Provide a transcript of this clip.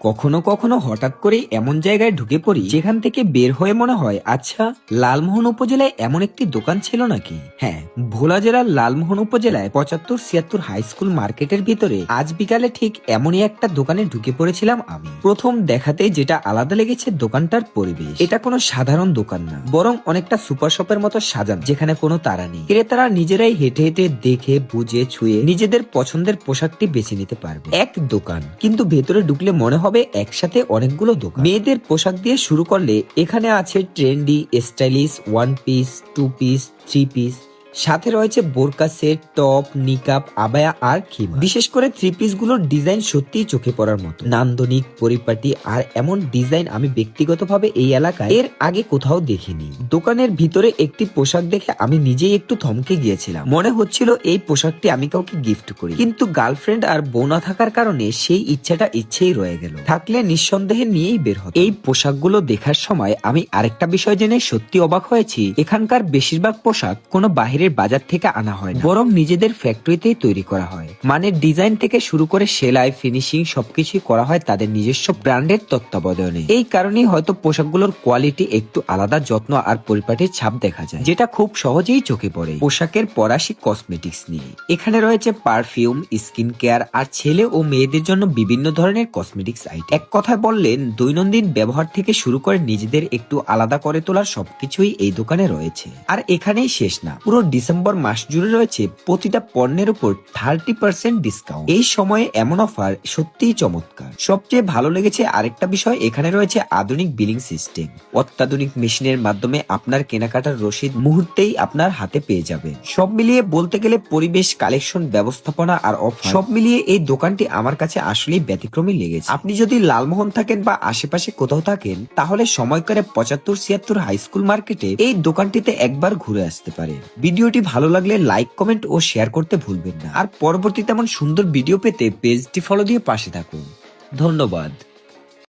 কখনো কখনো হঠাৎ করে এমন জায়গায় ঢুকে পড়ি যেখান থেকে বের হয়ে মনে হয় আচ্ছা, লালমোহন উপজেলায় এমন একটি দোকান ছিল নাকি। হ্যাঁ, ভোলা জেলার লালমোহন উপজেলায় 75-76 হাই স্কুল মার্কেটের ভিতরে আজ বিকালে ঠিক এমনই একটা দোকানে ঢুকে পড়েছিলাম আমি। প্রথম দেখাতে যেটা আলাদা লেগেছে দোকানটার পরিবেশ। এটা কোনো সাধারণ দোকান না, বরং অনেকটা সুপার শপের মতো সাজানো, যেখানে কোনো তারা নেই। ক্রেতারা নিজেরাই হেঁটে হেঁটে দেখে বুঝে ছুঁয়ে নিজেদের পছন্দের পোশাকটি বেছে নিতে পারবে। এক দোকান, কিন্তু ভেতরে ঢুকলে মনে হবে একসাথে অনেকগুলো দোকান। মেয়েদের পোশাক দিয়ে শুরু করলে এখানে আছে trendy, stylish, one piece, two piece, three piece, সাথে রয়েছে বোরকা সেট, টপ, নিকাব, আবায়া আর খিমা। বিশেষ করে থ্রি পিস গুলোর ডিজাইন সত্যিই চোখে পড়ার মতো, নান্দনিক, পরিপাটি, আর এমন ডিজাইন আমি ব্যক্তিগতভাবে এই এলাকায় এর আগে কোথাও দেখিনি। দোকানের ভিতরে একটি পোশাক দেখে আমি নিজেই একটু থমকে গিয়েছিলাম। মনে হচ্ছিল এই পোশাকটি আমি কাউকে গিফট করি, কিন্তু গার্লফ্রেন্ড আর বউ না থাকার কারণে সেই ইচ্ছাটা ইচ্ছেই রয়ে গেল। থাকলে নিঃসন্দেহে নিয়েই বের হতো। এই পোশাকগুলো দেখার সময় আমি আরেকটা বিষয় জেনে সত্যি অবাক হয়েছি। এখানকার বেশিরভাগ পোশাক কোনো বাহিরের বাজার থেকে আনা হয় না, বরং নিজেদের ফ্যাক্টরিতেই তৈরি করা হয়। মানে ডিজাইন থেকে শুরু করে সেলাই, ফিনিশিং সবকিছুই করা হয় তাদের নিজস্ব ব্র্যান্ডের তত্ত্বাবধানে। এই কারণেই হয়তো পোশাকগুলোর কোয়ালিটি একটু আলাদা, যত্ন আর পরিপাটির ছাপ দেখা যায়, যেটা খুব সহজেই চোখে পড়ে। পোশাকের পরাশি কসমেটিক্স নিয়ে এখানে রয়েছে পারফিউম, স্কিন কেয়ার আর ছেলে ও মেয়েদের জন্য বিভিন্ন ধরনের কসমেটিক্স আইটেম। এক কথায় বললেন দৈনন্দিন ব্যবহার থেকে শুরু করে নিজেদের একটু আলাদা করে তোলার সবকিছুই এই দোকানে রয়েছে। আর এখানেই শেষ না, পুরো ডিসেম্বর মাস জুড়ে রয়েছে প্রতিটা পণ্যের উপর 30% ডিসকাউন্ট। এই সময়ে এমন অফার সত্যিই চমৎকার। সবচেয়ে ভালো লেগেছে আরেকটা বিষয়, এখানে রয়েছে আধুনিক বিলিং সিস্টেম। অত্যাধুনিক মেশিনের মাধ্যমে আপনার কেনাকাটার রসিদ মুহূর্তেই আপনার হাতে পেয়ে যাবে। সব মিলিয়ে বলতে গেলে পরিবেশ, কালেকশন, ব্যবস্থাপনা আর অফার সব মিলিয়ে এই দোকানটি আমার কাছে আসলেই ব্যতিক্রমী লেগেছে। আপনি যদি লালমোহন থাকেন বা আশেপাশে কোথাও থাকেন, তাহলে সময় করে 75-76 হাই স্কুল মার্কেটে এই দোকানটিতে একবার ঘুরে আসতে পারে। ভিডিওটি ভালো লাগলে লাইক, কমেন্ট ও শেয়ার করতে ভুলবেন না। আর পরবর্তীতে এমন সুন্দর ভিডিও পেতে পেজটি ফলো দিয়ে পাশে থাকুন। ধন্যবাদ।